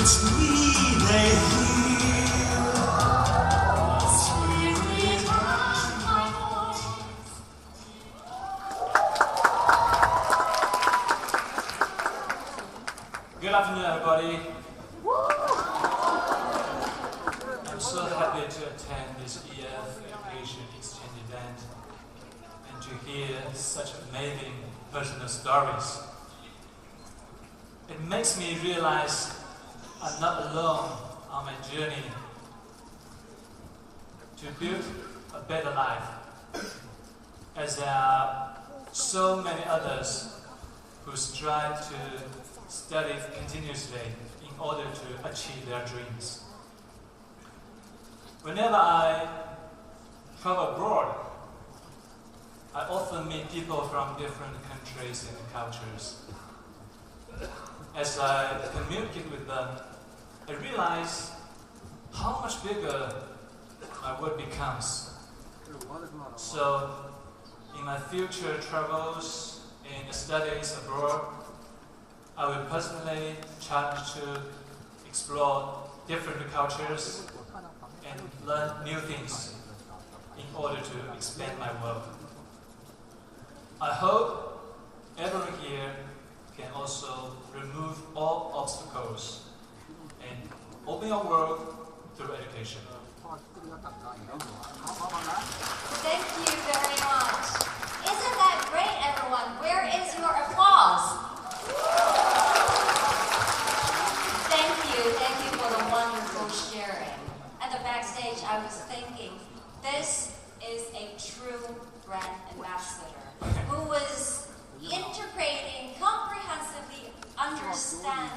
Good afternoon, everybody. I'm so happy to attend this EF Education Exchange event and to hear such amazing personal stories. It makes me realize I'm not alone on my journey to build a better life, as there are so many others who strive to study continuously in order to achieve their dreams. Whenever I travel abroad, I often meet people from different countries and cultures. As I communicate with them, I realize how much bigger my world becomes. So, in my future travels and studies abroad, I will personally try to explore different cultures and learn new things in order to expand my world. I hope everyone here can also remove all obstacles and open your world through education. Thank you very much. Isn't that great, everyone? Where is your applause? Thank you for the wonderful sharing. At the backstage, I was thinking, this is a true brand ambassador who was integrating, comprehensively understand,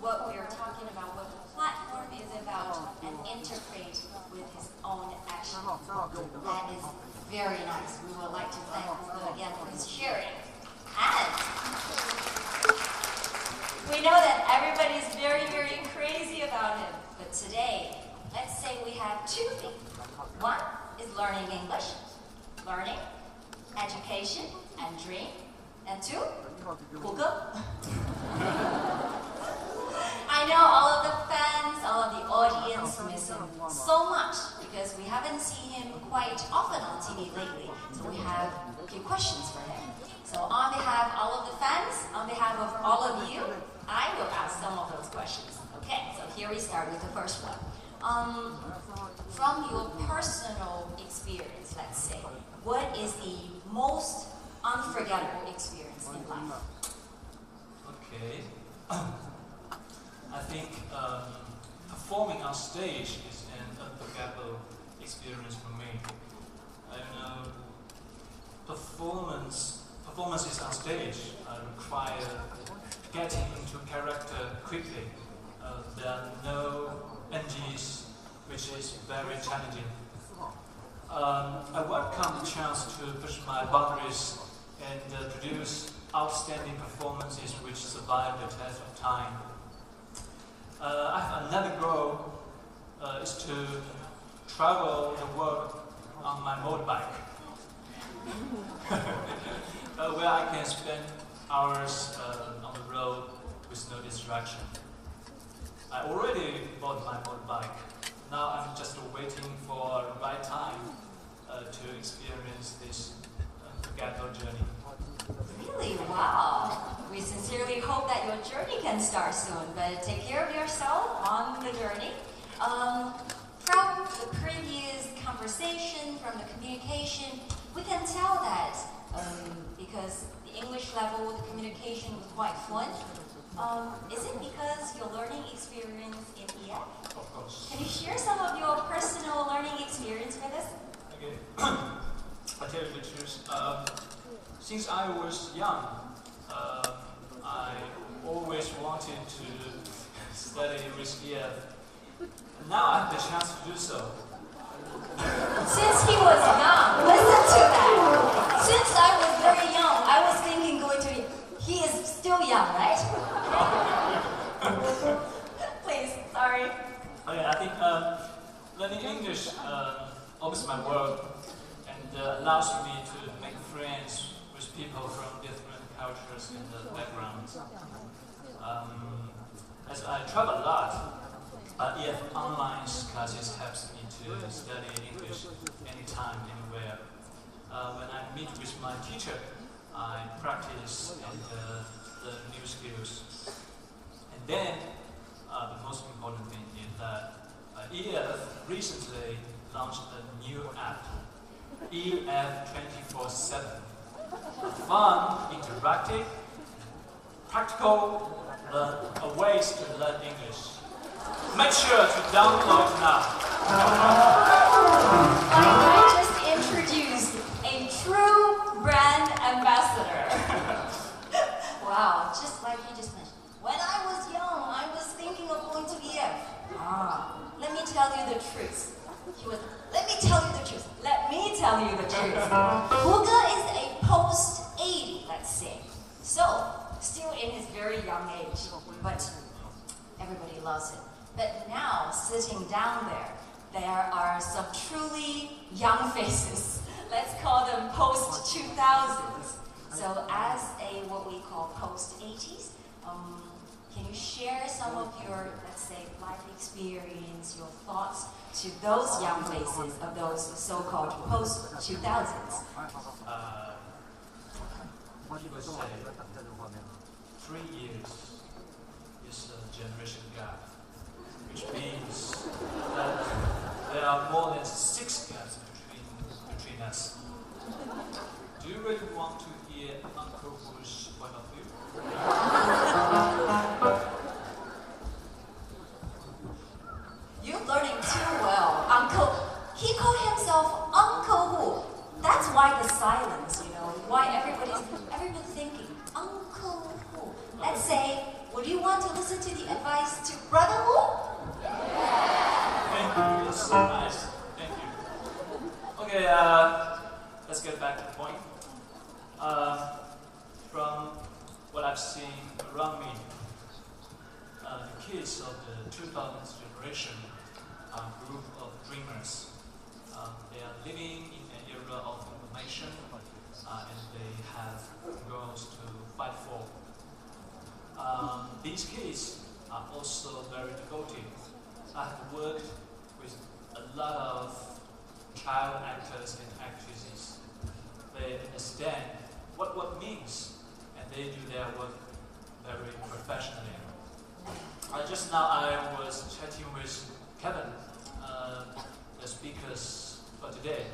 what we are talking about, what the platform is about, and integrate with his own action. That is very nice. We would like to thank Hugo again for his sharing. And we know that everybody is very, very crazy about him. But today, let's say we have two things. One is learning English, learning, education, and dream. And two, Hugo. I know all of the fans, all of the audience miss him so much because we haven't seen him quite often on TV lately. So we have a few questions for him. So on behalf of all of the fans, on behalf of all of you, I will ask some of those questions. Okay, so here we start with the first one. From your personal experience, let's say, what is the most unforgettable experience in life? Okay. I think performing on stage is an unforgettable experience for me. I know performances on stage require getting into character quickly. There are no NGs, which is very challenging. I welcome the chance to push my boundaries and produce outstanding performances which survive the test of time. I have another goal is to travel the world on my motorbike, where I can spend hours on the road with no distraction. I already bought my motorbike. Now I'm just waiting for the right time to experience this unforgettable journey. Really? Wow. We sincerely hope that your journey can start soon, but take care of yourself on the journey. From the previous conversation, from the communication, we can tell that because the English level, the communication was quite fluent. Is it because your learning experience in EF? Of course. Can you share some of your personal learning experience with us? Okay. I'll tell you the truth. Since I was young, I always wanted to study with EF. Now I have the chance to do so. Since he was young, listen to that. Since I was very young, I was thinking going to. He is still young, right? Please, sorry. Okay, I think learning English opens my world and allows me to make friends with people from different cultures and backgrounds. as I travel a lot, EF online classes helps me to study English anytime, anywhere. When I meet with my teacher, I practice and learn new skills. And then, the most important thing is that EF recently launched a new app, EF 24/7. Fun, interactive, practical ways to learn English. Make sure to download now. I just introduced a true brand ambassador. Wow, just like you just mentioned. When I was young, I was thinking of going to EF. Let me tell you the truth. Let me tell you the truth. Let me tell you the truth. Huge is a post-80, let's say. So, still in his very young age, but everybody loves it. But now, sitting down there are some truly young faces. Let's call them post-2000s. So as what we call post-80s, can you share some of your, let's say, life experience, your thoughts to those young faces of those so-called post-2000s? What you would say, 3 years is a generation gap, which means that there are more than 6 gaps between us. Do you really want to hear Uncle Hu's point of view? You're learning too well, Uncle. He called himself Uncle Hu. That's why the silence, why everybody's thinking, Uncle Hu. Let's say, would you want to listen to the advice to Brother Hu? Thank you, it's so nice. Thank you. Okay, let's get back to the point. From what I've seen around me, the kids of the 2000s generation are a group of dreamers. They are living in an era of information, and they have goals to fight for. These kids are also very devoted. I've worked with a lot of child actors and actresses. They understand what means, and they do their work very professionally. Just now I was chatting with Kevin, the speakers for today.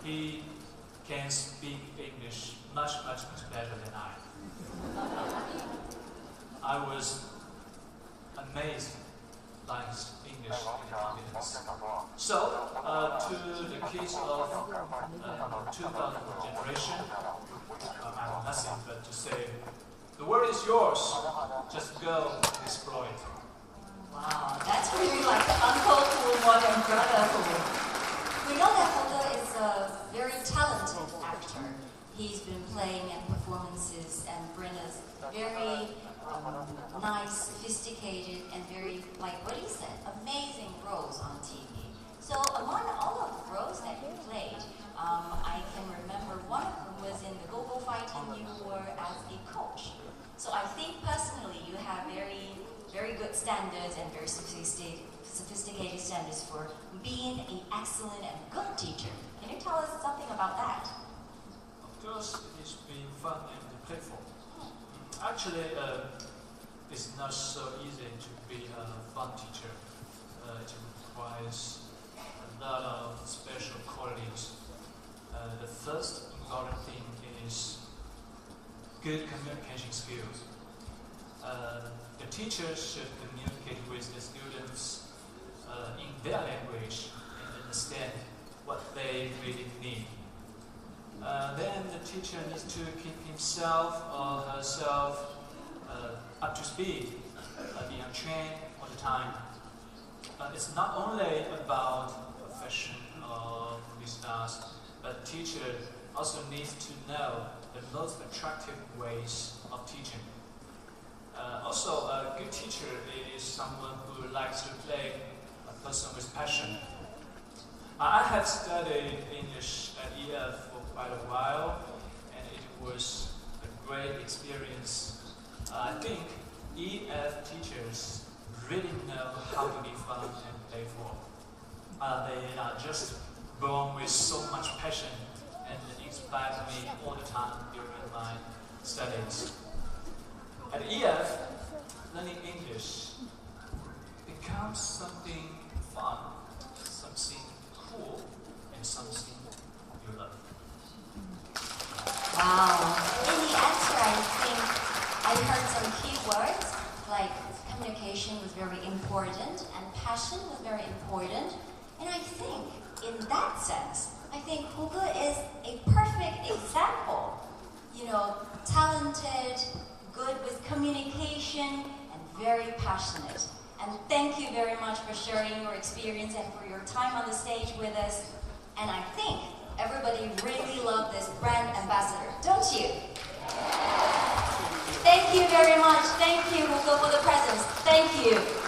He can speak English much better than I. I was amazed by his English confidence. So, to the kids of 2000 generation, I have nothing but to say, the world is yours. Just go and explore it. Wow, that's really like Uncle Hu more than Brother Hu. We know that Huge is a very talented actor. He's been playing in performances and bring us very nice, sophisticated, and very, like what he said, amazing roles on TV. So among all of the roles that you played, I can remember one of them was in the Go-Go Fighting. You were as a coach. So I think personally you have very good standards and very sophisticated standards for being an excellent and good teacher. Can you tell us something about that? Of course, it's been fun and playful. Actually, it's not so easy to be a fun teacher. It requires a lot of special qualities. The first important thing is good communication skills. The teacher should communicate with the students in their language and understand what they really need. Then the teacher needs to keep himself or herself up to speed, being trained all the time. It's not only about profession or business, but teacher also needs to know the most attractive ways of teaching. Also, a good teacher is someone who likes to play a person with passion. I have studied English at EF for quite a while, very experienced. I think EF teachers really know how to be fun and playful. They are just born with so much passion and inspire me all the time during my studies. At EF, learning English becomes something fun, something cool, and something you love. Wow. In the answer, I think I heard some key words like communication was very important and passion was very important. And I think in that sense, I think Hugo is a perfect example. You know, talented, good with communication, and very passionate. And thank you very much for sharing your experience and for your time on the stage with us. And I think everybody really loved this brand ambassador, don't you? Thank you very much. Thank you, Hugo, for the presence. Thank you.